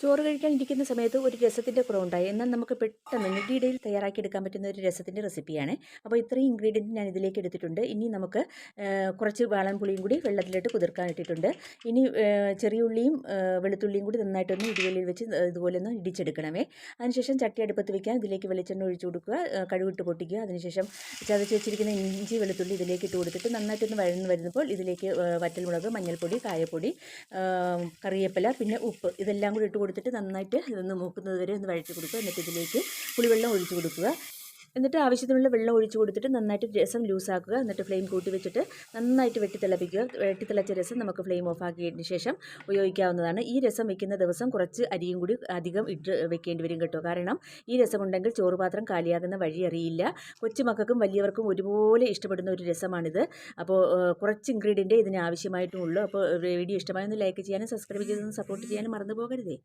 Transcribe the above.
ചോറ് കഴിക്കാൻ ഇരിക്കുന്ന സമയത്ത് ഒരു രസത്തിൻ്റെ കുറവുണ്ടായി. എന്നാൽ നമുക്ക് പെട്ടെന്ന് ഞൊടിയിടയിൽ തയ്യാറാക്കിയെടുക്കാൻ പറ്റുന്ന ഒരു രസത്തിൻ്റെ റെസിപ്പിയാണ്. അപ്പോൾ ഇത്രയും ഇൻഗ്രീഡിയൻറ്റ് ഞാൻ ഇതിലേക്ക് എടുത്തിട്ടുണ്ട്. ഇനി നമുക്ക് കുറച്ച് വാളൻപുളിയും കൂടി വെള്ളത്തിലിട്ട് കുതിർക്കാൻ ഇട്ടിട്ടുണ്ട്. ഇനി ചെറിയ ഉള്ളിയും വെളുത്തുള്ളിയും കൂടി നന്നായിട്ടൊന്ന് ഇടികല്ലിൽ വെച്ച് ഇതുപോലെ ഒന്ന് ഇടിച്ചെടുക്കണമേ. അതിനുശേഷം ചട്ടി അടുപ്പത്ത് വയ്ക്കാൻ ഇതിലേക്ക് വെളിച്ചെണ്ണ ഒഴിച്ചു കൊടുക്കുക, കടുകിട്ട് പൊട്ടിക്കുക. അതിനുശേഷം ചതച്ച് വെച്ചിരിക്കുന്ന ഇഞ്ചി വെളുത്തുള്ളി ഇതിലേക്ക് ഇട്ട് കൊടുത്തിട്ട് നന്നായിട്ടൊന്ന് വഴന്ന് വരുന്നപ്പോൾ ഇതിലേക്ക് വറ്റൽമുളക്, മഞ്ഞൾപ്പൊടി, കായപ്പൊടി, കറിവേപ്പില, പിന്നെ ഉപ്പ് ഇതെല്ലാം കൂടി ഇട്ട് കൊടുത്തിട്ട് നന്നായിട്ട് ഇതൊന്ന് മൂക്കുന്നത് വരെ ഒന്ന് വഴറ്റി കൊടുക്കുക. എന്നിട്ട് ഇതിലേക്ക് പുളിവെള്ളം ഒഴിച്ചു കൊടുക്കുക. എന്നിട്ട് ആവശ്യത്തിനുള്ള വെള്ളം ഒഴിച്ചു കൊടുത്തിട്ട് നന്നായിട്ട് രസം ലൂസാക്കുക. എന്നിട്ട് ഫ്ലെയിം കൂട്ടി വെച്ചിട്ട് നന്നായിട്ട് വെട്ടിത്തിളപ്പിക്കുക. വെട്ടിത്തിളച്ച രസം നമുക്ക് ഫ്ലെയിം ഓഫ് ആക്കിയതിന് ശേഷം ഉപയോഗിക്കാവുന്നതാണ്. ഈ രസം വെക്കുന്ന ദിവസം കുറച്ച് അരിയും കൂടി അധികം ഇട്ട് വെക്കേണ്ടി വരും കേട്ടോ. കാരണം ഈ രസം ഉണ്ടെങ്കിൽ ചോറ് പാത്രം കാലിയാകുന്ന വഴി അറിയില്ല. കൊച്ചുമക്കൾക്കും വലിയവർക്കും ഒരുപോലെ ഇഷ്ടപ്പെടുന്ന ഒരു രസമാണിത്. അപ്പോൾ കുറച്ച് ഇൻഗ്രീഡിയൻറ്റേ ഇതിന് ആവശ്യമായിട്ടും ഉള്ളൂ. അപ്പോൾ വീഡിയോ ഇഷ്ടമായൊന്ന് ലൈക്ക് ചെയ്യാനും സബ്സ്ക്രൈബ് ചെയ്തൊന്ന് സപ്പോർട്ട് ചെയ്യാനും മറന്നു പോകരുതേ.